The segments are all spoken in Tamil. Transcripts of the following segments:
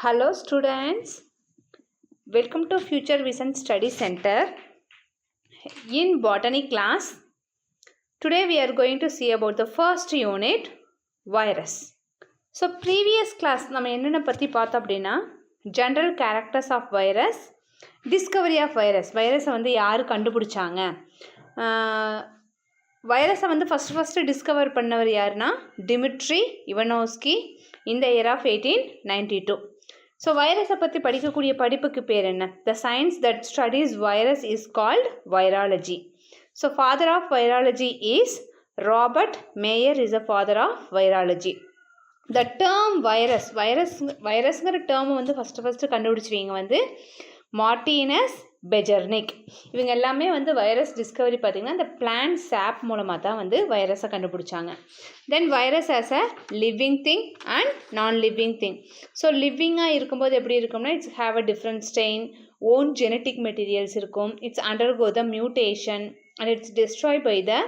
Hello students, welcome to Future Vision Study Center. In botany class, today we are going to see about the first unit, virus. So previous class நம்ம என்னென்ன பற்றி பார்த்தோம் அப்படின்னா general characters of virus, discovery of virus, வைரஸை வந்து யார் கண்டுபிடிச்சாங்க, வைரஸை வந்து ஃபஸ்ட்டு டிஸ்கவர் பண்ணவர் யாருன்னா Dmitri Ivanovsky in the year of 1892. So வைரஸை பற்றி படிக்கக்கூடிய படிப்புக்கு பேர் என்ன? The science that studies virus is called virology. So father of virology is Robert Mayer is a father of virology. The term வைரஸ்ங்கிற டேர்மை வந்து ஃபஸ்ட்டு கண்டுபிடிச்சிருவீங்க வந்து மார்டினஸ் பெஜர்னிக். இவங்க எல்லாமே வந்து வைரஸ் டிஸ்கவரி பார்த்திங்கன்னா இந்த பிளான்ட் சாப் மூலமாக தான் வந்து வைரஸை கண்டுபிடிச்சாங்க. Then virus as a living thing and non living thing. So லிவிங்காக இருக்கும்போது எப்படி இருக்கும்னா it's have a different strain, own genetic materials இருக்கும், it's undergo the mutation and it's destroy by the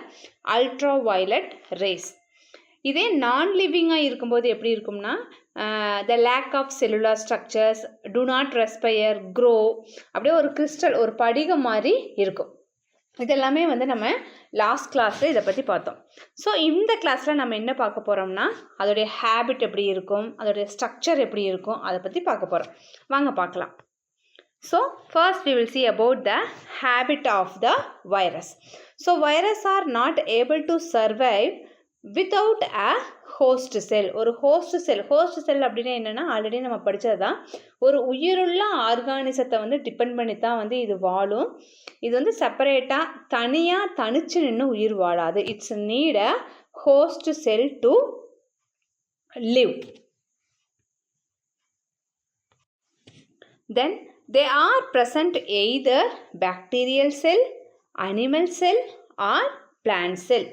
ultra violet rays. இதே நான் லிவிங்காக இருக்கும்போது எப்படி இருக்கும்னா the lack of cellular structures, do not respire, grow, அப்படியே ஒரு கிறிஸ்டல், ஒரு படிகம் மாதிரி இருக்கும். இதெல்லாமே வந்து நம்ம லாஸ்ட் கிளாஸில் இதை பற்றி பார்த்தோம். ஸோ இந்த கிளாஸில் நம்ம என்ன பார்க்க போகிறோம்னா அதோடைய ஹேபிட் எப்படி இருக்கும், அதோடைய ஸ்ட்ரக்சர் எப்படி இருக்கும், அதை பற்றி பார்க்க போகிறோம். வாங்க பார்க்கலாம். So first we will see about the habit of the virus. So virus are not able to survive without a host cell. ஒரு host cell அப்படின்னா என்னென்னா ஆல்ரெடி நம்ம படித்தது தான். ஒரு உயிருள்ள ஆர்கானிசத்தை வந்து டிபெண்ட் பண்ணி தான் வந்து இது வாழும். இது வந்து செப்பரேட்டாக தனியாக தனிச்சு நின்று உயிர் வாழாது. It's need a host cell to live. Then they are present either bacterial cell, animal cell or plant cell.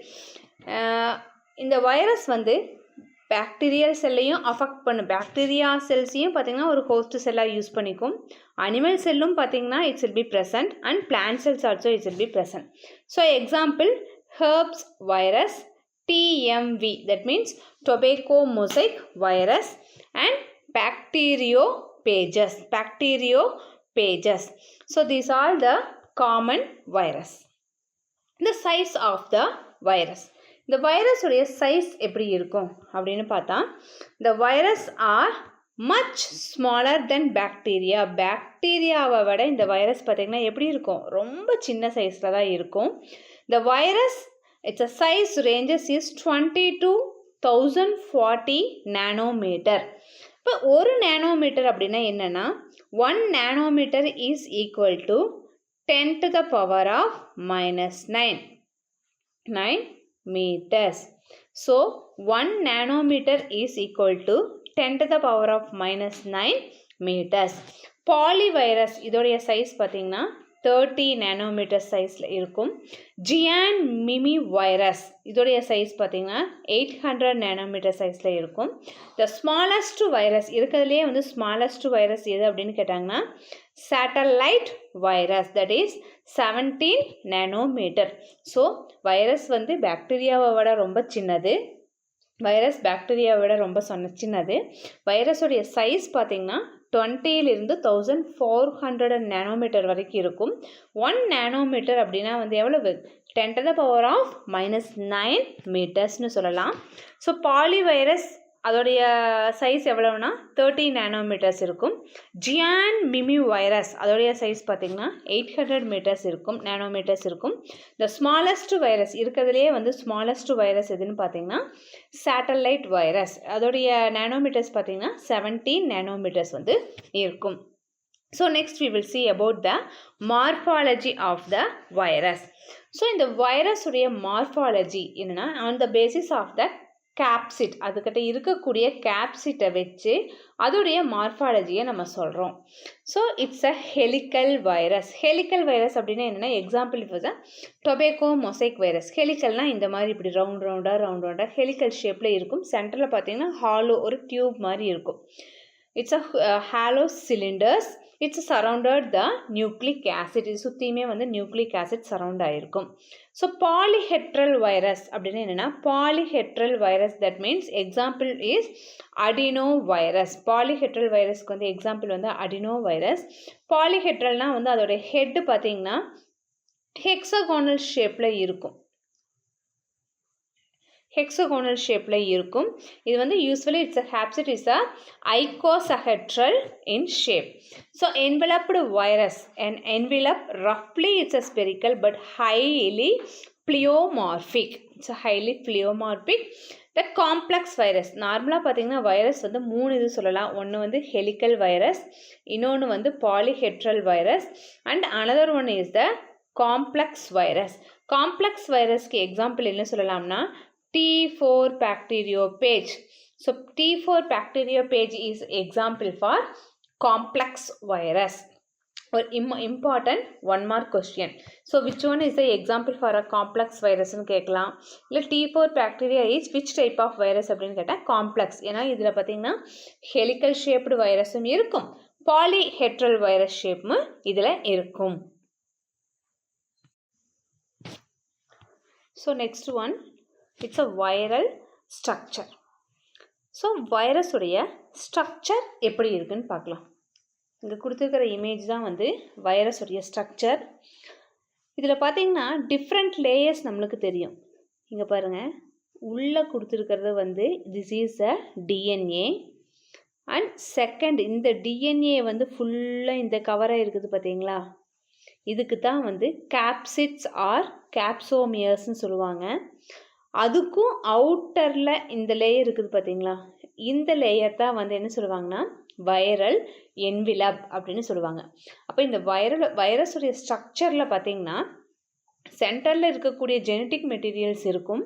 இந்த வைரஸ் வந்து பாக்டீரியல் செல்லையும் அஃபெக்ட் பண்ணும். பாக்டீரியா செல்ஸையும் பார்த்திங்கன்னா ஒரு ஹோஸ்ட் செல்லாக யூஸ் பண்ணிக்கும். அனிமல் செல்லும் பார்த்திங்கன்னா it's will be present and plant cells also it's will be present. So example herpes virus, TMV, that means tobacco mosaic virus, and bacteriopages. So these are the common virus. The size of the virus. இந்த வைரஸுடைய சைஸ் எப்படி இருக்கும் அப்படின்னு பார்த்தா the virus are much smaller than bacteria. பாக்டீரியாவை விட இந்த வைரஸ் பார்த்திங்கன்னா எப்படி இருக்கும், ரொம்ப சின்ன சைஸில் தான் இருக்கும். the virus its a size ranges is 20 to 1040 nanometer. இப்போ ஒரு நேனோமீட்டர் அப்படின்னா என்னென்னா 1 nanometre is equal to 10 to the power of minus 9 meters. So 1 nanometer is equal to 10 to the power of minus 9 meters. பாலிவைரஸ் இதோடைய சைஸ் பார்த்திங்கன்னா 30 நேனோமீட்டர் சைஸில் இருக்கும். ஜியான் மிமி வைரஸ் இதோடைய சைஸ் பார்த்திங்கன்னா 800 நேனோமீட்டர் சைஸில் இருக்கும். த ஸ்மாலஸ்ட் வைரஸ் இருக்கிறதுலே வந்து ஸ்மாலஸ்ட் வைரஸ் எது அப்படின்னு கேட்டாங்கன்னா satellite virus, that is 17 nanometre. So virus வந்து பாக்டீரியாவை விட ரொம்ப சின்னது. சின்னது. வைரஸுடைய சைஸ் பார்த்திங்கன்னா 20லிருந்து 1400 நேனோமீட்டர் வரைக்கும் இருக்கும். 1 நேனோமீட்டர் அப்படின்னா வந்து எவ்வளவு 10 to the power of minus 9 மீட்டர்ஸ்னு சொல்லலாம். ஸோ பாலிவைரஸ் அதோடைய சைஸ் எவ்வளவுனா 30 நேனோமீட்டர்ஸ் இருக்கும். ஜியான் மிமி வைரஸ் அதோடைய சைஸ் பார்த்திங்கன்னா 800 நேனோமீட்டர்ஸ் இருக்கும். த ஸ்மாலஸ்ட் வைரஸ் இருக்கிறதுலே வந்து ஸ்மாலஸ்ட் வைரஸ் எதுன்னு பார்த்திங்கன்னா சேட்டலைட் வைரஸ், அதோடைய நேனோமீட்டர்ஸ் பார்த்திங்கன்னா 17 நேனோமீட்டர்ஸ் வந்து இருக்கும். So next we will see about the morphology of the virus. So இந்த வைரஸுடைய மார்ஃபாலஜி என்னென்னா on the basis of the capsid, அதுக்கிட்ட இருக்கக்கூடிய கேப்சிட்டை வச்சு அதோடைய மார்ஃபாலஜியை நம்ம சொல்கிறோம். So it's a helical virus. Helical virus அப்படின்னா என்னென்னா எக்ஸாம்பிள் இப்போ தான் டொபேக்கோ மொசைக் வைரஸ். ஹெலிக்கல்னால் இந்த மாதிரி இப்படி ரவுண்டாக ஹெலிக்கல் ஷேப்பில் இருக்கும். சென்டரில் பார்த்தீங்கன்னா ஹாலோ ஒரு டியூப் மாதிரி இருக்கும். It's a hollow cylinders. It's surrounded the nucleic acid. இது சுற்றியுமே வந்து நியூக்ளிக் ஆசிட் சரௌண்ட் ஆகிருக்கும். ஸோ பாலிஹெட்ரல் வைரஸ் அப்படின்னு என்னென்னா, polyhedral virus that means example is adeno virus. Polyhedral வைரஸ்க்கு வந்து எக்ஸாம்பிள் வந்து அடினோ வைரஸ். பாலிஹெட்ரல்னால் வந்து அதோடைய ஹெட்டு பார்த்தீங்கன்னா ஹெக்ஸாகோனல் ஷேப்பில் இருக்கும். ஹெக்ஸாகோனல் ஷேப்பில் இருக்கும். இது வந்து usually it's a capsid is a icosahedral in shape. So enveloped virus, an envelope roughly it's a spherical but highly pleomorphic. It's a highly pleomorphic. The complex virus, நார்மலாக பார்த்தீங்கன்னா வைரஸ் வந்து 3 இது சொல்லலாம். ஒன்று வந்து ஹெலிக்கல் வைரஸ், இன்னொன்று வந்து polyhedral virus, and another one is the complex virus. Complex வைரஸ்க்கு எக்ஸாம்பிள் என்ன சொல்லலாம்னா T4 bacteriophage. So T4 bacteriophage is example for complex virus. Or important 1 mark question. So which one is the example for a complex virus னு கேட்கலாம். இல்லை T4 bacteria is which type of virus அப்படின்னு கேட்டால் காம்ப்ளெக்ஸ். ஏன்னா இதில் பார்த்தீங்கன்னா ஹெலிக்கல் ஷேப்டு வைரஸும் இருக்கும், பாலிஹெட்ரல் வைரஸ் ஷேப்பும் இதில் இருக்கும். So next one, it's a viral structure. So வைரஸுடைய ஸ்ட்ரக்சர் எப்படி இருக்குன்னு பார்க்கலாம். இங்கே கொடுத்துருக்கிற இமேஜ் தான் வந்து வைரஸுடைய ஸ்ட்ரக்சர். இதில் பார்த்தீங்கன்னா டிஃப்ரெண்ட் லேயர்ஸ் நம்மளுக்கு தெரியும். இங்கே பாருங்கள், உள்ளே கொடுத்துருக்கிறது வந்து this is a DNA. And second, இந்த டிஎன்ஏ வந்து ஃபுல்லாக இந்த கவராக இருக்குது பார்த்தீங்களா, இதுக்கு தான் வந்து கேப்சிட்ஸ் ஆர் கேப்சோமியர்ஸ்ன்னு சொல்லுவாங்க. அதுக்கும் அவுட்டரில் இந்த லேயர் இருக்குது பார்த்தீங்களா, இந்த லேயர் தான் வந்து என்ன சொல்லுவாங்கன்னா வைரல் என்விலப் அப்படின்னு சொல்லுவாங்க. அப்போ இந்த வைரஸுடைய ஸ்ட்ரக்சரில் பார்த்தீங்கன்னா சென்டரில் இருக்கக்கூடிய ஜெனட்டிக் மெட்டீரியல்ஸ் இருக்கும்.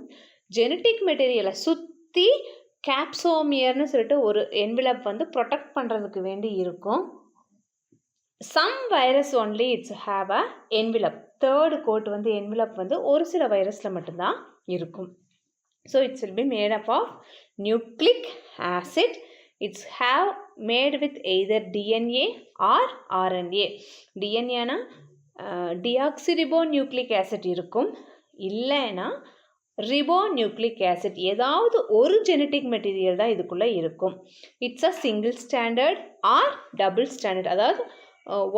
ஜெனட்டிக் மெட்டீரியலை சுற்றி கேப்சோமியர்னு சொல்லிட்டு ஒரு என்விலப் வந்து ப்ரொடெக்ட் பண்ணுறதுக்கு வேண்டி இருக்கும். Some virus only it's have a envelope. Third coat வந்து என்விலப் வந்து ஒரு சில வைரஸில் மட்டும்தான் இருக்கும். So it's will be made up of nucleic acid. It's have made with either DNA or RNA. டிஎன்ஏனா டிஆக்சிரிபோ நியூக்ளிக் ஆசிட் இருக்கும், இல்லைன்னா ரிபோ நியூக்ளிக் ஆசிட், ஏதாவது ஒரு ஜெனட்டிக் மெட்டீரியல் தான் இதுக்குள்ளே இருக்கும். It's a single standard or double standard, அதாவது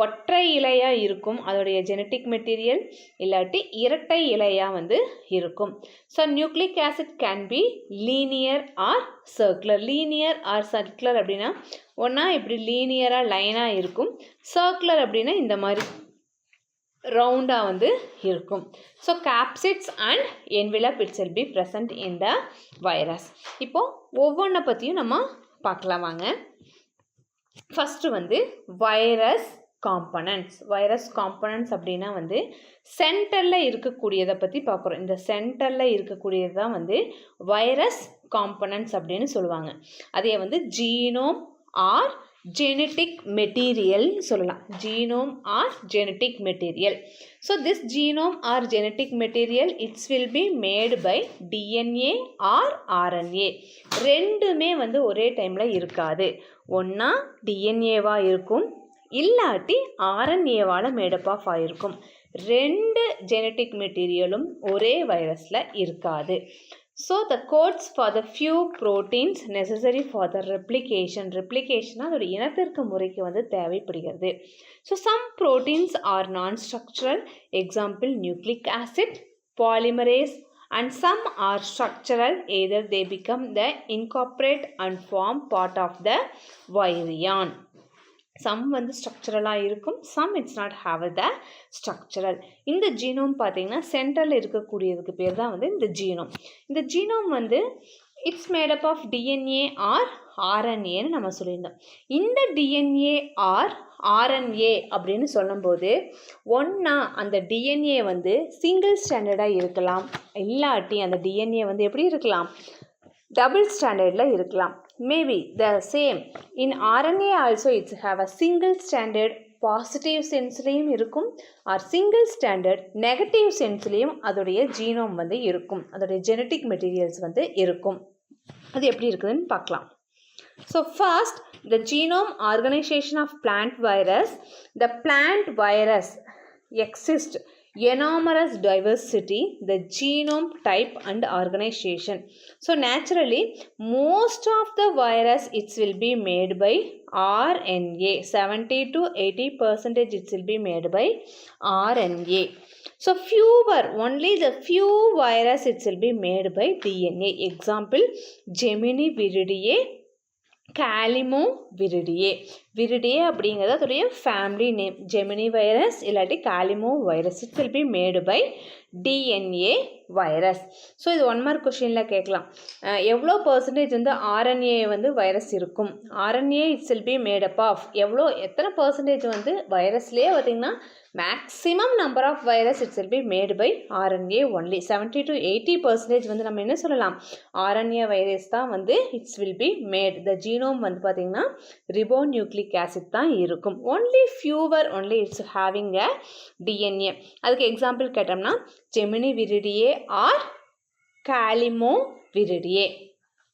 ஒற்றை இலையாக இருக்கும் அதோடைய ஜெனட்டிக் மெட்டீரியல், இல்லாட்டி இரட்டை இலையாக வந்து இருக்கும். So nucleic acid can be linear or circular. Linear or circular அப்படின்னா ஒன்றா இப்படி லீனியராக லைனாக இருக்கும், சர்க்குலர் அப்படின்னா இந்த மாதிரி ரவுண்டாக வந்து இருக்கும். So capsids and envelope it's will be present in the virus. இப்போது ஒவ்வொன்றை பற்றியும் நம்ம பார்க்கலாம் வாங்க. ஃபஸ்ட்டு வந்து வைரஸ் காம்பனன்ட்ஸ். வைரஸ் காம்பனன்ட்ஸ் அப்படின்னா வந்து சென்டரில் இருக்கக்கூடியதை பற்றி பார்க்குறோம். இந்த சென்டரில் இருக்கக்கூடியது தான் வந்து வைரஸ் காம்பனன்ட்ஸ் அப்படின்னு சொல்லுவாங்க. அதே வந்து ஜீனோம் ஆர் genetic material சொல்லலாம். genome or genetic material. So this genome or genetic material it will be made by DNA or RNA. ரெண்டுமே வந்து ஒரே டைம்ல இருக்காது. ஒண்ணா DNA-வா இருக்கும், இல்லாட்டி RNA-வால மேடப் ஆஃப் ஆயிருக்கும். ரெண்டு ஜெனட்டிக் மெட்டீரியலும் ஒரே வைரஸ்ல இருக்காது. So the codes for the few proteins necessary for the replication. Replication அதோட இனப்பெருக்க முறைக்கு வந்து தேவைப்படுகிறது. So some proteins are non-structural. Example nucleic acid, polymerase, and some are structural. Either they become the incorporate and form part of the virion. Some வந்து ஸ்ட்ரக்சரலாக இருக்கும், some it's not have the structural. இந்த ஜீனோம் பார்த்தீங்கன்னா சென்டரில் இருக்கக்கூடியதுக்கு பேர் தான் வந்து இந்த ஜீனோம். இந்த ஜீனோம் வந்து it's made up of DNA or ஆர்என்ஏன்னு நம்ம சொல்லியிருந்தோம். இந்த டிஎன்ஏ ஆர் ஆர்என்ஏ அப்படின்னு சொல்லும்போது ஒன்றா அந்த டிஎன்ஏ வந்து சிங்கிள் ஸ்டாண்டர்டாக இருக்கலாம், இல்லாட்டி அந்த டிஎன்ஏ வந்து எப்படி இருக்கலாம், டபுள் ஸ்டாண்டர்டில் இருக்கலாம். Maybe the same in RNA also it's have a single standard positive senseலையும் இருக்கும், or single standard negative senseலையும் அதோடைய ஜீனோம் வந்து இருக்கும், அதோடைய ஜெனட்டிக் மெட்டீரியல்ஸ் வந்து இருக்கும். அது எப்படி இருக்குதுன்னு பார்க்கலாம். So first, the genome organization of plant virus. The plant virus exists enormous diversity, the genome type and organization. So naturally, most of the virus it will be made by RNA. 70 to 80% it will be made by RNA. So only the few virus it will be made by DNA. Example, Gemini viridae, காலிமோவிரிடியே. விரிடியே அப்படிங்கிறது அதோடைய ஃபேமிலி நேம். ஜெமினி வைரஸ் இல்லாட்டி caulimo virus it will be made by DNA virus. So இது 1 மார்க் கொஷினில் கேட்கலாம். எவ்வளோ பர்சன்டேஜ் வந்து ஆர்என்ஏ வந்து வைரஸ் இருக்கும்? RNA it's will be made up of எத்தனை பர்சன்டேஜ் வந்து வைரஸ்லேயே பார்த்திங்கன்னா maximum number of virus it's will be made by RNA only. 70 to 80% வந்து நம்ம என்ன சொல்லலாம், ஆர்என்ஏ வைரஸ் தான் வந்து it's will be made. The genome வந்து பார்த்திங்கன்னா ரிபோநியூக்ளிக் ஆசிட் தான் இருக்கும். Only it's having a DNA. அதுக்கு எக்ஸாம்பிள் கேட்டோம்னா geminiviridae or caulimoviridae.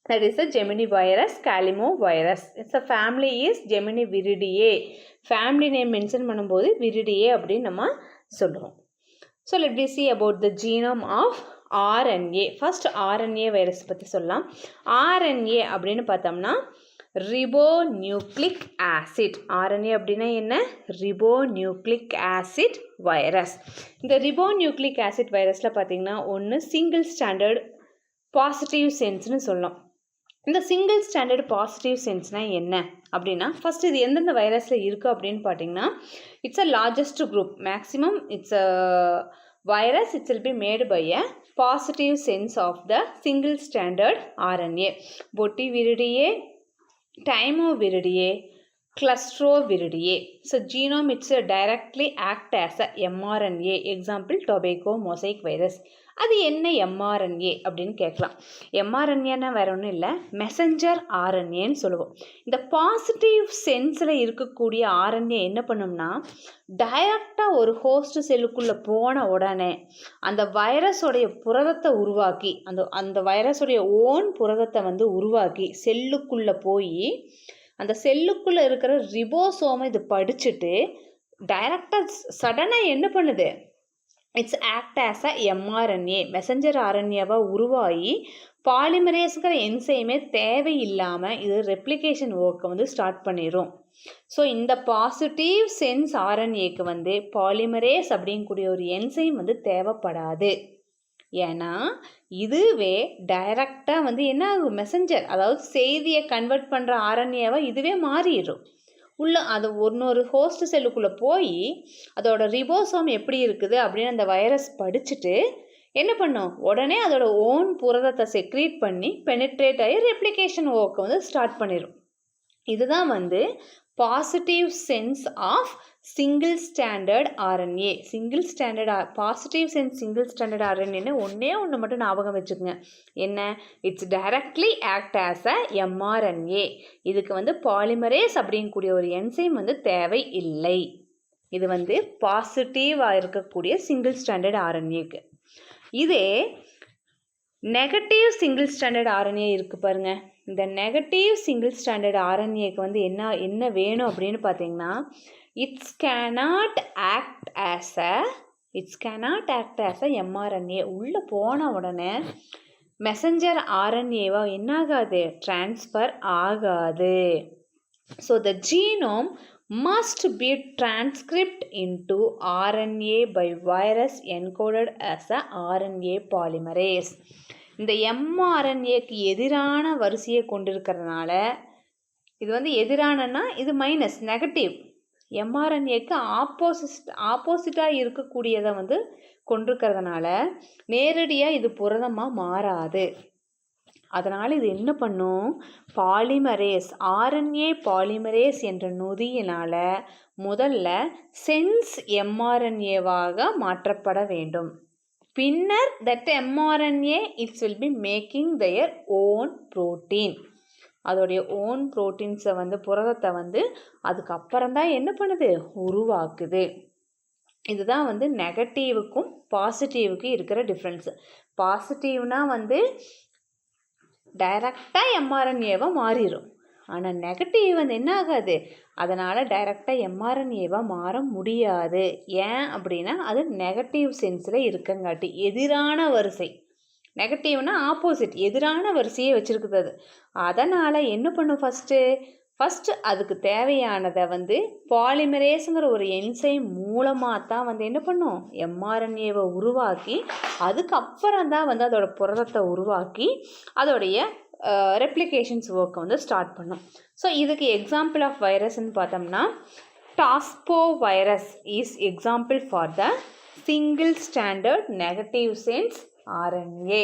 That is the Gemini virus, Calimovirus. Its a family is Gemini viridae. Family name mention பண்ணும்போது viridae அப்படின்னு நம்ம சொல்லுவோம். So let me see about the genome of RNA. First RNA virus பற்றி சொல்லலாம். RNA அப்படின்னு பார்த்தோம்னா ribonucleic acid. RNA அப்படின்னா என்ன? ribonucleic acid virus. இந்த ribonucleic acid virusல பார்த்தீங்கன்னா ஒன்று சிங்கிள் ஸ்டாண்டர்ட் பாசிட்டிவ் சென்ஸ்னு சொல்லலாம். இந்த சிங்கிள் ஸ்டாண்டர்ட் பாசிட்டிவ் சென்ஸ்னால் என்ன அப்படின்னா, ஃபஸ்ட் இது எந்தெந்த வைரஸில் இருக்குது அப்படின்னு பார்த்தீங்கன்னா, it's a largest group. Maximum it's a virus it's will be made by a positive sense of the single standard RNA. Potyviridae, tymoviridae, clustroviridae. So genome it's directly act as a mRNA. Example, tobacco mosaic virus. அது என்ன mRNA அப்படின்னு கேட்கலாம். mRNAன்னா வேற ஒன்றும் இல்லை, மெசஞ்சர் ஆர்என்ஏன்னு சொல்லுவோம். இந்த பாசிட்டிவ் சென்ஸில் இருக்கக்கூடிய ஆர்என்ஏ என்ன பண்ணும்னா, டைரக்டாக ஒரு ஹோஸ்ட் செல்லுக்குள்ளே போன உடனே அந்த வைரஸோடைய புரதத்தை உருவாக்கி அந்த வைரஸோடைய ஓன் புரதத்தை வந்து உருவாக்கி செல்லுக்குள்ளே போய் அந்த செல்லுக்குள்ளே இருக்கிற ரிபோசோமை இது படிச்சுட்டு டைரக்டாக சடனாக என்ன பண்ணுது, it's act as a mRNA messenger ஆர்என்ஏவாக உருவாகி பாலிமரேஸுங்கிற என்சைமே தேவையில்லாமல் இது ரெப்ளிகேஷன் ஒர்க்கை வந்து ஸ்டார்ட் பண்ணிடும். ஸோ இந்த பாசிட்டிவ் சென்ஸ் ஆர்என்ஏக்கு வந்து பாலிமரேஸ் அப்படிங்கக்கூடிய ஒரு என்சைம் வந்து தேவைப்படாது. ஏன்னா இதுவே டைரக்டாக வந்து என்ன ஆகும், மெசஞ்சர் அதாவது செய்தியை கன்வெர்ட் பண்ணுற ஆர்என்ஏவை இதுவே மாறிடும். அது ஒரு ஹோஸ்ட் செல்லுக்குள்ளே போய் அதோட ரிபோசோம் எப்படி இருக்குது அப்படின்னு அந்த வைரஸ் படிச்சுட்டு என்ன பண்ணும், உடனே அதோட ஓன் புரதத்தை செக்ரீட் பண்ணி பெனிட்ரேட் ஆகி ரெப்ளிகேஷன் ஒர்க்கை வந்து ஸ்டார்ட் பண்ணிடும். இதுதான் வந்து positive sense of single standard RNA. Positive sense single standard ஆர்என்ஏன்னு ஒன்று மட்டும் ஞாபகம் வச்சுக்கோங்க. என்ன, it's directly act as a mRNA. இதுக்கு வந்து பாலிமரேஸ் அப்படிங்கக்கூடிய ஒரு என்சைம் வந்து தேவை இல்லை. இது வந்து பாசிட்டிவாக இருக்கக்கூடிய சிங்கிள் ஸ்டாண்டர்ட் ஆர்என்ஏக்கு. இதே நெகட்டிவ் சிங்கிள் ஸ்டாண்டர்ட் ஆர்என்ஏ இருக்குது பாருங்கள். இந்த நெகட்டிவ் சிங்கிள் ஸ்டாண்டர்ட் ஆர்என்ஏக்கு வந்து என்ன வேணும் அப்படின்னு பார்த்தீங்கன்னா, it's cannot act as a mRNA. உள்ளே போன உடனே மெசஞ்சர் ஆர்என்ஏவா என்ன ஆகாது, டிரான்ஸ்ஃபர் ஆகாது. So the genome must be transcribed into RNA by virus encoded as a RNA polymerase. இந்த mRNAக்கு எதிரான வரிசையை கொண்டிருக்கிறதுனால, இது வந்து எதிரானன்னா இது மைனஸ் நெகட்டிவ், mRNAக்கு ஆப்போசிட்டாக இருக்கக்கூடியதை வந்து கொண்டிருக்கிறதுனால நேரடியாக இது புரதமாக மாறாது. அதனால் இது என்ன பண்ணும், பாலிமரேஸ் ஆர்என்ஏ பாலிமரேஸ் என்ற நொதியினால் முதல்ல சென்ஸ் எம்ஆர்என்ஏவாக மாற்றப்பட வேண்டும். பின்னர் that mRNA it's will be making their own protein. அதோடைய ஓன் புரோட்டீன்ஸை வந்து புரதத்தை வந்து அதுக்கப்புறம்தான் என்ன பண்ணுது, உருவாக்குது. இதுதான் வந்து நெகட்டிவுக்கும் பாசிட்டிவுக்கும் இருக்கிற டிஃப்ரென்ஸு. பாசிட்டிவ்னா வந்து டைரக்டாக எம்ஆர்என்ஏவாக மாறிடும். ஆனால் நெகட்டிவ் வந்து என்ன ஆகாது, அதனால் டைரெக்டாக எம்ஆர்என்ஏவாக மாற முடியாது. ஏன் அப்படின்னா அது நெகட்டிவ் சென்ஸில் இருக்கங்காட்டி, எதிரான வரிசை. நெகட்டிவ்னா ஆப்போசிட், எதிரான வரிசையை வச்சுருக்குது அது. அதனால் என்ன பண்ணும், ஃபஸ்ட்டு அதுக்கு தேவையானதை வந்து பாலிமரேஸுங்கிற ஒரு என்சைம் மூலமாக தான் வந்து என்ன பண்ணும், எம்ஆர்என்ஏவை உருவாக்கி அதுக்கப்புறம் தான் வந்து அதோட புரதத்தை உருவாக்கி அதோடைய ரெப்ளிகேஷன்ஸ் ஒர்க்கை வந்து ஸ்டார்ட் பண்ணும். ஸோ இதுக்கு எக்ஸாம்பிள் ஆஃப் வைரஸ்ன்னு பார்த்தோம்னா tospo virus is example for the single standard negative sense RNA.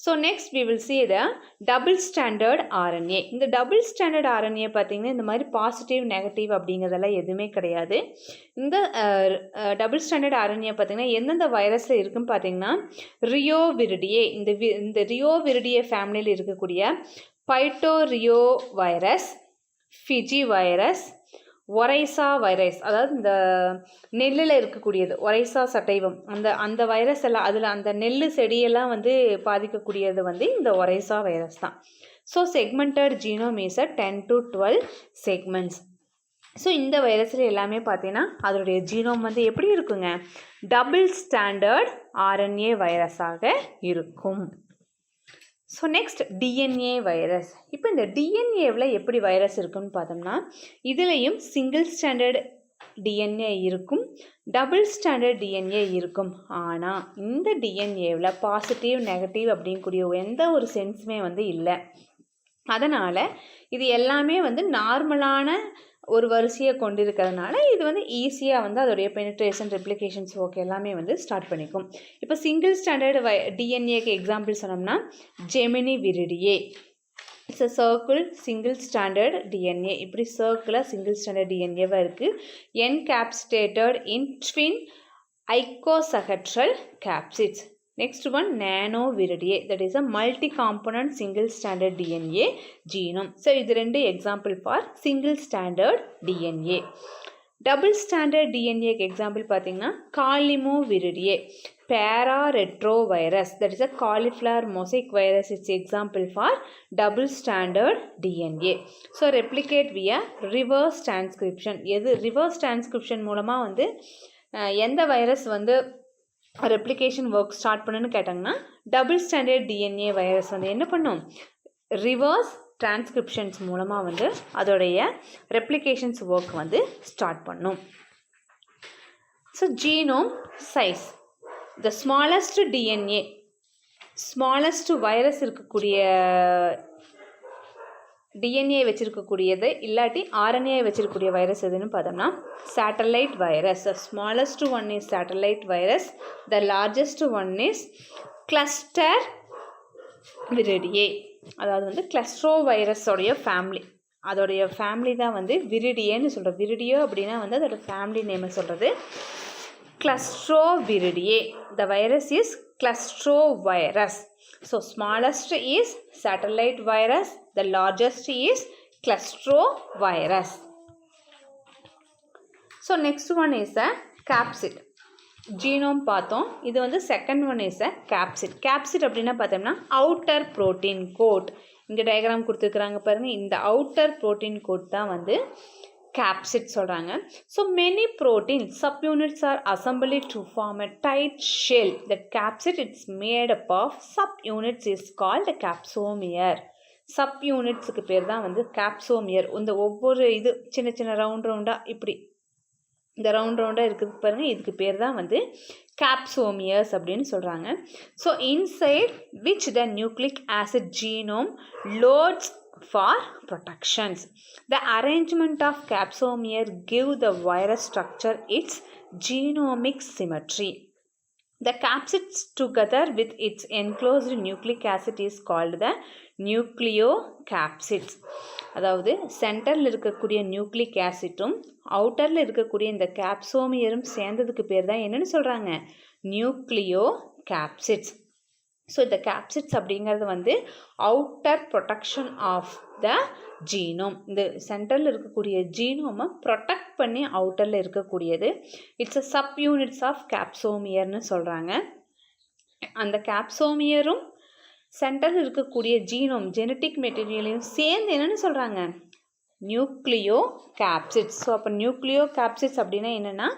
So next we will see the double standard RNA. இந்த double standard RNA பார்த்தீங்கன்னா இந்த மாதிரி பாசிட்டிவ் நெகட்டிவ் அப்படிங்கிறதெல்லாம் எதுவுமே கிடையாது. இந்த டபுள் ஸ்டாண்டர்ட் RNA பார்த்தீங்கன்னா எந்தெந்த வைரஸில் இருக்குன்னு பார்த்தீங்கன்னா ரியோவிரிடியே, இந்த ரியோவிரிடியே ஃபேமிலியில் இருக்கக்கூடிய phytoreo virus, Fiji virus, oryza virus, அதாவது இந்த நெல்லில் இருக்கக்கூடியது ஒரைசா சட்டைவம், அந்த வைரஸ் எல்லாம் அதில் அந்த நெல் செடியெல்லாம் வந்து பாதிக்கக்கூடியது வந்து இந்த ஒரைசா வைரஸ் தான். So segmented genome is 10 to 12 segments. So இந்த வைரஸில் எல்லாமே பார்த்தீங்கன்னா அதோடைய ஜீனோம் வந்து எப்படி இருக்குங்க, டபுள் ஸ்டாண்டர்ட் RNA வைரஸாக இருக்கும். So next DNA virus. இப்போ இந்த டிஎன்ஏவில் எப்படி வைரஸ் இருக்குன்னு பார்த்தோம்னா இதுலேயும் சிங்கிள் ஸ்டாண்டர்ட் டிஎன்ஏ இருக்கும், டபுள் ஸ்டாண்டர்ட் டிஎன்ஏ இருக்கும். ஆனால் இந்த டிஎன்ஏவில் பாசிட்டிவ் நெகட்டிவ் அப்படிங்கக்கூடிய எந்த ஒரு சென்ஸுமே வந்து இல்லை. அதனால் இது எல்லாமே வந்து நார்மலான ஒரு வரிசையை கொண்டிருக்கிறதுனால இது வந்து ஈஸியாக வந்து அதோடைய பெனிட்ரேஷன் ரெப்ளிகேஷன்ஸ் ஒர்க் எல்லாமே வந்து ஸ்டார்ட் பண்ணிக்கும். இப்போ சிங்கிள் ஸ்டாண்டர்ட் டிஎன்ஏக்கு எக்ஸாம்பிள் சொன்னோம்னா geminiviridae, it's a circle single standard DNA. இப்படி சர்க்கிளாக சிங்கிள் ஸ்டாண்டர்ட் டிஎன்ஏவாக இருக்குது. Encapsulated in twin icosahedral capsids. Next one nanoviridae, that is a multi-component single standard DNA genome. So இது ரெண்டு example for single standard DNA. Double standard DNA example பார்த்தீங்கன்னா காலிமோவிரிடியே, pararetrovirus, that is a cauliflower mosaic virus. It's example for double standard DNA. So replicate via reverse transcription. எது reverse transcription மூலமாக வந்து எந்த வைரஸ் வந்து ரெப்ளிகேஷன் ஒர்க் ஸ்டார்ட் பண்ணுன்னு கேட்டாங்கன்னா டபுள் ஸ்டாண்டர்ட் டிஎன்ஏ வைரஸ் வந்து என்ன பண்ணும், ரிவர்ஸ் டிரான்ஸ்கிரிப்ஷன்ஸ் மூலமாக வந்து அதோடைய ரெப்ளிகேஷன்ஸ் ஒர்க் வந்து ஸ்டார்ட் பண்ணும். So genome size, the smallest DNA, smallest virus இருக்கக்கூடிய டிஎன்ஏ வச்சுருக்கக்கூடியது இல்லாட்டி ஆர்என்ஏ வச்சுருக்கக்கூடிய வைரஸ் எதுன்னு பார்த்தோம்னா satellite virus. The smallest one is satellite virus, the largest one is clustroviridae. அதாவது வந்து கிளஸ்ட்ரோ வைரஸோடைய ஃபேமிலி, அதோடைய ஃபேமிலி தான் வந்து விரிடியேன்னு சொல்கிறோம். விரிடியோ அப்படின்னா வந்து அதோட ஃபேமிலி நேமை சொல்கிறது clustroviridae. The virus is clustrovirus. So smallest is satellite virus, the largest is clustrovirus. So next one is a capsid. Genome பார்த்தோம், இது வந்து second one is a capsid. Capsid அப்படின்னா பார்த்தோம்னா outer protein coat. இங்கே டயக்ராம் கொடுத்துருக்குறாங்க பாருங்கள், இந்த outer protein coat தான் வந்து capsid சொல்கிறாங்க. So many protein subunits are assembled to form a tight shell. That capsid it's made up of subunits is called a capsomer. Subunitsக்கு பேர் தான் வந்து capsomer. இந்த ஒவ்வொரு இது சின்ன சின்ன ரவுண்டாக இப்படி இந்த ரவுண்டாக இருக்குது பாருங்கள், இதுக்கு பேர் தான் வந்து capsomeres அப்படின்னு சொல்கிறாங்க. So inside which the nucleic acid genome loads for protections. The arrangement of capsomere give the virus structure its genomic symmetry. The capsids together with its enclosed nucleic acid is called the nucleocapsids. அதாவது சென்டரில் இருக்கக்கூடிய நியூக்ளிக் ஆசிட்டும் அவுட்டரில் இருக்கக்கூடிய இந்த கேப்சோமியரும் சேர்ந்ததுக்கு பேர் தான் என்னென்னு சொல்கிறாங்க, நியூக்ளியோகேப்சிட்ஸ். ஸோ இந்த கேப்சிட்ஸ் அப்படிங்கிறது வந்து outer protection of the genome. இந்த சென்டரில் இருக்கக்கூடிய ஜீனோமை ப்ரொடெக்ட் பண்ணி அவுட்டரில் இருக்கக்கூடியது. It's a subunits of கேப்சோமியர்னு சொல்கிறாங்க. அந்த கேப்சோமியரும் சென்டரில் இருக்கக்கூடிய ஜீனோம் ஜெனட்டிக் மெட்டீரியலையும் சேர்ந்து என்னென்னு சொல்கிறாங்க, நியூக்ளியோ கேப்சிட்ஸ். ஸோ அப்போ நியூக்ளியோ கேப்சிட்ஸ் அப்படின்னா என்னென்னா,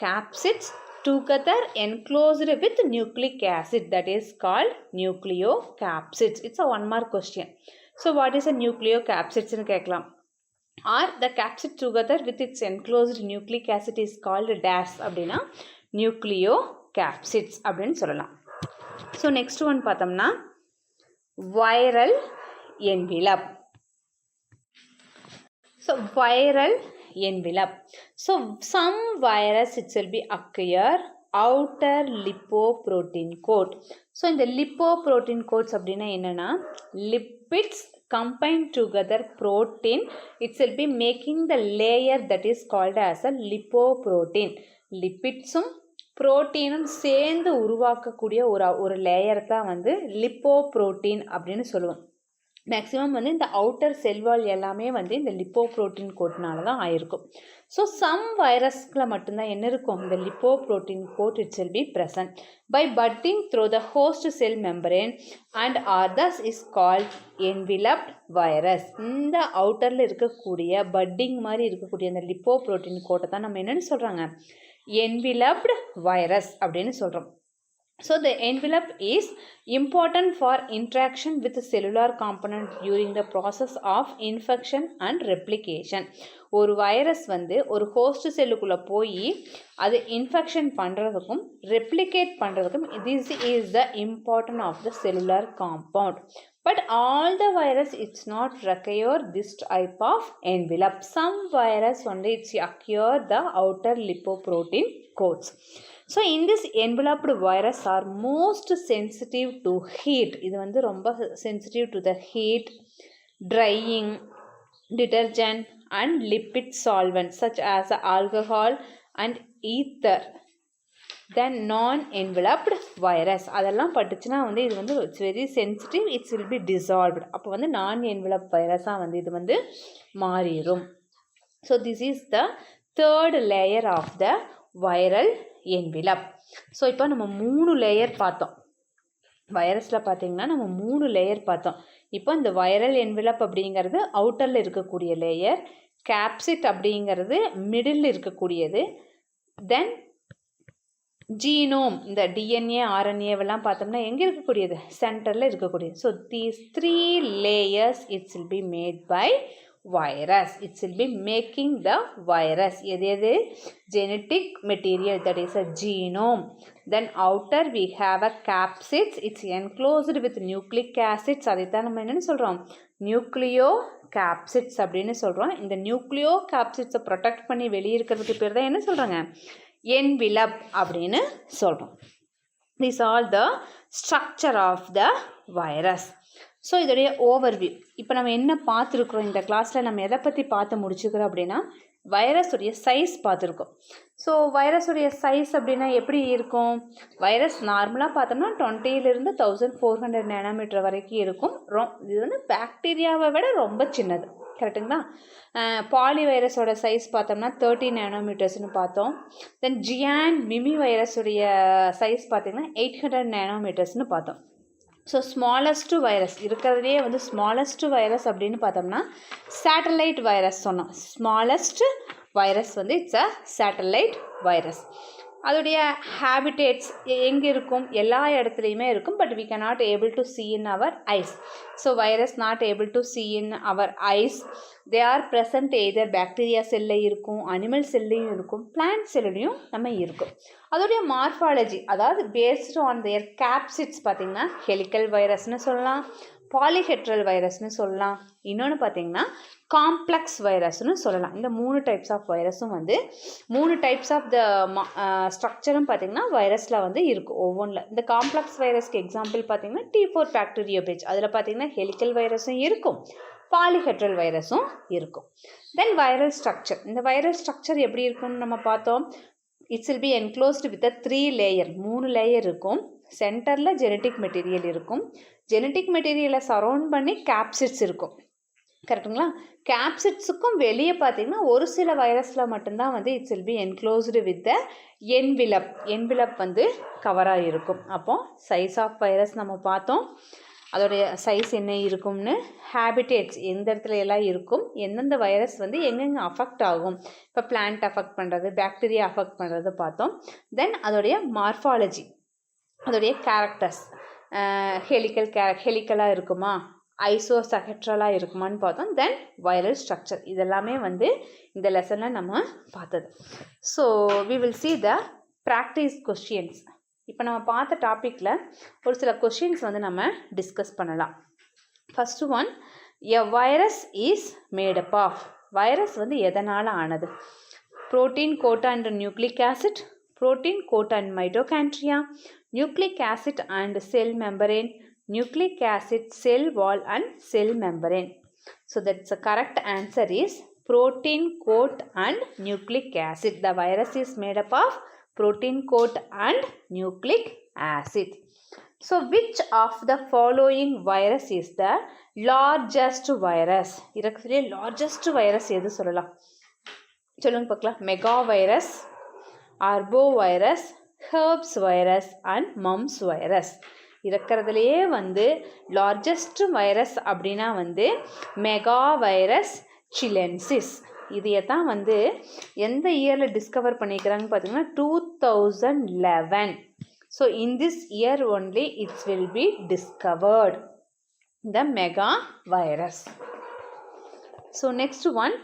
capsids together enclosed with nucleic acid, that is called nucleocapsids. It's a 1 mark question. So what is a nucleocapsids nu கேட்கலாம். Or the capsid together with its enclosed nucleic acid is called dash அப்படின்னா nucleocapsids அப்படின்னு சொல்லலாம். So next one பார்த்தோம்னா viral envelope. So viral envelope. So some virus it will be occur outer lipoprotein coat. So இந்த lipoprotein coats அப்படின்னா என்னன்னா, lipids combined together protein, it will be making the layer that is called as a lipoprotein. lipidsum புரோட்டீனும் சேர்ந்து உருவாக்கக்கூடிய ஒரு லேயர் தான் வந்து லிப்போப்ரோட்டீன் அப்படின்னு சொல்லுவோம். மேக்ஸிமம் வந்து இந்த அவுட்டர் செல்வால் எல்லாமே வந்து இந்த லிப்போப்ரோட்டீன் கோட்னால தான் ஆயிருக்கும். ஸோ சம் வைரஸ்கில் மட்டும்தான் என்ன இருக்கும், இந்த lipoprotein coat it's will be present by budding through the host cell membrane and ஆர்தஸ் இஸ் கால்ட் என்விலப்ட் வைரஸ். இந்த அவுட்டரில் இருக்கக்கூடிய பட்டிங் மாதிரி இருக்கக்கூடிய அந்த லிப்போப்ரோட்டீன் கோட்டை தான் நம்ம என்னென்னு சொல்கிறாங்க, என்விலப்ட் வைரஸ் அப்படின்னு சொல்கிறோம். So the envelope is important for interaction with the cellular component during the process of infection and replication. ஒரு வைரஸ் வந்து ஒரு ஹோஸ்ட் செல்லுக்குள்ளே போய் அது இன்ஃபெக்ஷன் பண்ணுறதுக்கும் ரெப்ளிகேட் பண்ணுறதுக்கும் this is the important of the cellular compound. But all the virus it's not require this type of envelope. Some virus only it's occur the outer lipoprotein coats. So in this enveloped virus are most sensitive to heat. இது வந்து ரொம்ப sensitive to the heat, drying, detergent and lipid solvents such as alcohol and ether. Then non-enveloped virus அதெல்லாம் பட்டுச்சுன்னா வந்து இது வந்து it's very sensitive, it will be dissolved. அப்போ வந்து non-enveloped virus-ஆ வந்து இது வந்து மாறிடும். So this is the third layer of the viral envelope. So இப்போ நம்ம 3 லேயர் பார்த்தோம். வைரஸில் பார்த்தீங்கன்னா நம்ம 3 லேயர் பார்த்தோம். இப்போ இந்த வைரல் என்வெலப் அப்படிங்கிறது அவுட்டரில் இருக்கக்கூடிய லேயர், கேப்சிட் அப்படிங்கிறது மிடில் இருக்கக்கூடியது, தென் ஜீனோம் இந்த டிஎன்ஏ ஆர்என்ஏவெல்லாம் பார்த்தோம்னா எங்கே இருக்கக்கூடியது, சென்டரில் இருக்கக்கூடியது. So these 3 layers it's will be made by virus. It will be making the virus. எது genetic material, that is a genome. Then outer we have a capsids. It's enclosed with nucleic acids. அதைத்தான் நம்ம என்னன்னு சொல்கிறோம், nucleocapsids அப்படின்னு சொல்கிறோம். இந்த nucleocapsids ப்ரொடெக்ட் பண்ணி வெளியே இருக்கிறதுக்கு பேர் தான் என்ன சொல்கிறாங்க, envelope அப்படின்னு சொல்கிறோம். These are the structure of the virus. So இதோடைய ஓவர்வியூ இப்போ நம்ம என்ன பார்த்துருக்குறோம் இந்த கிளாஸில், நம்ம எதை பற்றி பார்த்து முடிச்சுக்கிறோம் அப்படின்னா வைரஸுடைய சைஸ் பார்த்துருக்கோம். ஸோ வைரஸுடைய சைஸ் அப்படின்னா எப்படி இருக்கும், வைரஸ் நார்மலாக பார்த்தோம்னா 20 to 1400 நேனோமீட்டர் வரைக்கும் இருக்கும். இது வந்து பாக்டீரியாவை விட ரொம்ப சின்னது, கரெக்டுங்களா. பாலி வைரஸோட சைஸ் பார்த்தோம்னா 30 நேனோமீட்டர்ஸ்னு பார்த்தோம். தென் ஜியான் மிமி வைரஸுடைய சைஸ் பார்த்திங்கன்னா 800 நேனோமீட்டர்ஸ்னு பார்த்தோம். ஸோ ஸ்மாலஸ்ட்டு வைரஸ் இருக்கிறதுலே வந்து ஸ்மாலஸ்ட்டு வைரஸ் அப்படின்னு பார்த்தோம்னா சேட்டலைட் வைரஸ் சொன்னோம். ஸ்மாலஸ்ட் வைரஸ் வந்து இட்ஸ் அ சேட்டலைட் வைரஸ். அதோடைய ஹேபிடேட்ஸ் எங்கே இருக்கும், எல்லா இடத்துலையுமே இருக்கும். But we cannot able to see in our eyes. So virus not able to see in our eyes. They are present either bacteria செல்ல இருக்கும், அனிமல் செல்லையும் இருக்கும், பிளான்ட் செல்லையும் நம்ம இருக்கும். அதோடைய மார்ஃபாலஜி அதாவது பேஸ்டு ஆன் தேர் கேப்சிட்ஸ் பார்த்திங்கன்னா ஹெலிக்கல் வைரஸ்னு சொல்லலாம், பாலிஹெட்ரல் வைரஸ்னு சொல்லலாம், இன்னொன்று பார்த்திங்கன்னா காம்ப்ளெக்ஸ் வைரஸ்னு சொல்லலாம். இந்த 3 டைப்ஸ் ஆஃப் வைரஸும் வந்து 3 டைப்ஸ் ஆஃப் த ஸ்ட்ரக்சரும் பார்த்திங்கன்னா வைரஸில் வந்து இருக்கும் ஒவ்வொன்றில். இந்த காம்ப்ளெக்ஸ் வைரஸ்க்கு எக்ஸாம்பிள் பார்த்திங்கன்னா T4 பாக்டீரியோபேஜ், அதில் பார்த்திங்கன்னா ஹெலிக்கல் வைரஸும் இருக்கும், பாலிஹெட்ரல் வைரஸும் இருக்கும். தென் வைரல் ஸ்ட்ரக்சர், இந்த வைரல் ஸ்ட்ரக்சர் எப்படி இருக்கும்னு நம்ம பார்த்தோம். It's will be enclosed with 3 layer, 3 layer இருக்கும். சென்டரில் ஜெனட்டிக் மெட்டீரியல் இருக்கும், ஜெனட்டிக் மெட்டீரியலை சரௌண்ட் பண்ணி கேப்சிட்ஸ் இருக்கும், கரெக்டுங்களா. கேப்சிட்ஸுக்கும் வெளியே பார்த்தீங்கன்னா ஒரு சில வைரஸில் மட்டும்தான் வந்து it's will be enclosed with the envelope வந்து கவராக இருக்கும். அப்போ சைஸ் ஆஃப் வைரஸ் நம்ம பார்த்தோம். அதோடைய சைஸ் என்ன இருக்கும்னு, ஹேபிடேட்ஸ் எந்த இடத்துல எல்லாம் இருக்கும், எந்தெந்த வைரஸ் வந்து எங்கெங்கே அஃபெக்ட் ஆகும், இப்போ பிளான்ட் அஃபெக்ட் பண்ணுறது, பாக்டீரியா அஃபெக்ட் பண்ணுறது பார்த்தோம். தென் அதோடைய மார்ஃபாலஜி, அதோடைய கேரக்டர்ஸ், ஹெலிக்கலாக இருக்குமா, ஐசோசஹெட்ரலாக இருக்குமான்னு பார்த்தோம். தென் வைரல் ஸ்ட்ரக்சர், இதெல்லாமே வந்து இந்த லெசனில் நம்ம பார்த்தது. So we will see the practice questions. இப்போ நம்ம பார்த்த டாப்பிக்கில் ஒரு சில கொஷின்ஸ் வந்து நம்ம டிஸ்கஸ் பண்ணலாம். First one, a virus is made up of. Virus வந்து எதனால் ஆனது? Protein coat and nucleic acid, protein coat and mitochondria, nucleic acid and cell membrane, nucleic acid, cell wall and cell membrane. So that's the correct answer is protein coat and nucleic acid. The virus is made up of protein coat and nucleic acid. So which of the following virus is the largest virus? இதுல largest virus எது சொல்லலாம்? சொல்லுங்க பார்க்கலாம். Mega virus, arbo virus, herpes virus and mumps virus. இருக்கிறதுலையே வந்து லார்ஜஸ்ட் வைரஸ் அப்படின்னா வந்து மெகா வைரஸ் சிலென்சிஸ். இதையே தான் வந்து எந்த இயரில் டிஸ்கவர் பண்ணிக்கிறாங்கன்னு பார்த்தீங்கன்னா 2011. So in this year only it's will be discovered the mega virus. So next one,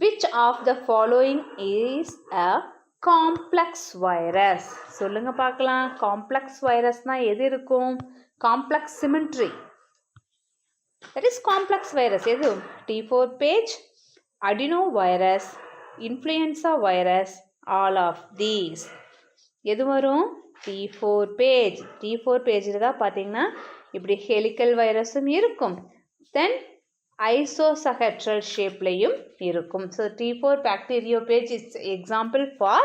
which of the following is a complex virus? சொல்லுங்க பார்க்கலாம். காம்ப்ளெக்ஸ் வைரஸ்னால் எது இருக்கும்? Complex symmetry, that is complex virus. எது? T4 phage, adeno virus, influenza virus, all of these. எது வரும்? T4 page. T4 பேஜில் தான் பார்த்தீங்கன்னா இப்படி ஹெலிக்கல் வைரஸும் இருக்கும், தென் ஐசோசஹெட்ரல் ஷேப்லையும் இருக்கும். So T4 bacteriophage is example for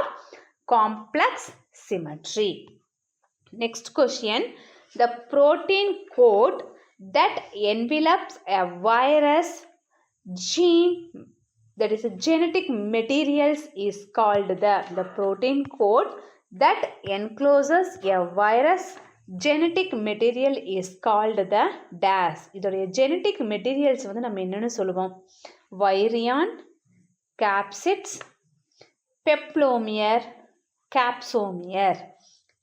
complex symmetry. Next question, the protein coat that envelops a virus gene, that is a genetic materials, is called the protein coat that encloses a virus genetic material is called the dash. இதோடைய genetic materials வந்து நம்ம என்னன்னு சொல்லுவோம்? வைரியான், கேப்சிட்ஸ், பெப்ளோமியர், கேப்சோமியர்.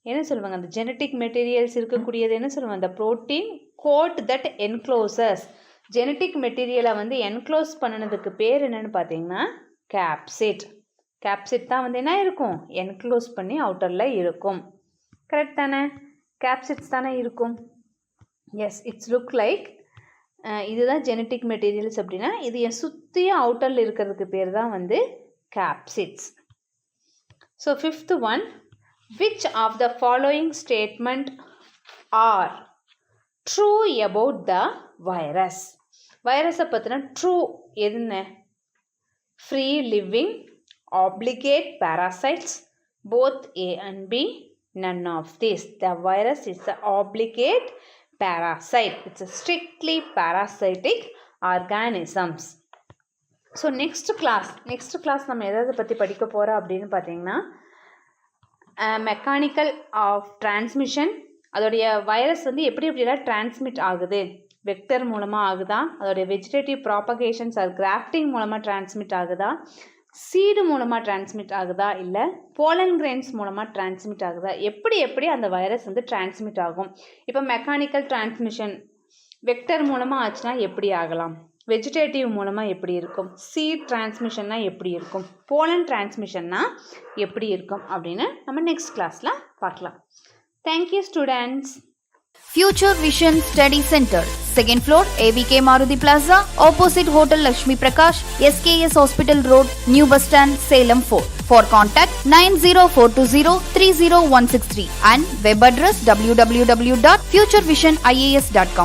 என்ன சொல்லுவாங்க? அந்த ஜெனட்டிக் மெட்டீரியல்ஸ் இருக்கக்கூடியது என்ன சொல்லுவாங்க? அந்த protein code that encloses. Genetic மெட்டீரியலை வந்து என்க்ளோஸ் பண்ணினதுக்கு பேர் என்னன்னு பார்த்தீங்கன்னா கேப்சிட். கேப்சிட் தான் வந்து என்ன இருக்கும்? என்க்ளோஸ் பண்ணி அவுட்டரில் இருக்கும். கரெக்ட் தானே? கேப்சிட்ஸ் தானே இருக்கும். Yes, it's look like. இதுதான் ஜெனட்டிக் மெட்டீரியல்ஸ் அப்படின்னா இது என் சுற்றியும் அவுட்டரில் இருக்கிறதுக்கு பேர் தான் வந்து capsids. So fifth one, which of the following statement are true about the virus? வைரஸை பற்றின ட்ரூ எதுன்னு? Free living, obligate parasites, both A and B, none of this. The virus is an obligate parasite. It's a strictly parasitic organisms. So next class நம்ம எதை பற்றி படிக்க போகிறோம் அப்படின்னு பார்த்தீங்கன்னா மெக்கானிக்கல் ஆஃப் டிரான்ஸ்மிஷன். அதோடைய வைரஸ் வந்து எப்படிலாம் டிரான்ஸ்மிட் ஆகுது? வெக்டர் மூலமாக ஆகுதா? அதோடைய வெஜிடேட்டிவ் ப்ராபகேஷன்ஸ் அது கிராஃப்டிங் மூலமாக டிரான்ஸ்மிட் ஆகுதா? சீடு மூலமாக டிரான்ஸ்மிட் ஆகுதா? இல்லை போலன் கிரெயின்ஸ் மூலமாக டிரான்ஸ்மிட் ஆகுதா? எப்படி அந்த வைரஸ் வந்து டிரான்ஸ்மிட் ஆகும்? இப்போ மெக்கானிக்கல் டிரான்ஸ்மிஷன் வெக்டர் மூலமாக ஆச்சுன்னா எப்படி ஆகலாம்? வெஜிடேட்டிவ் மூலமாக எப்படி இருக்கும்? சீட் டிரான்ஸ்மிஷன்னா எப்படி இருக்கும்? போலன் டிரான்ஸ்மிஷன்னா எப்படி இருக்கும் அப்படின்னு நம்ம நெக்ஸ்ட் கிளாஸில் பார்க்கலாம். Thank you students. Future Vision Study Center, 2nd floor, AVK Maruti Plaza, opposite Hotel Lakshmi Prakash, SKS Hospital Road, New Bus Stand, Salem 4. For contact 90420 30163 and web address www.futurevision.ias.com.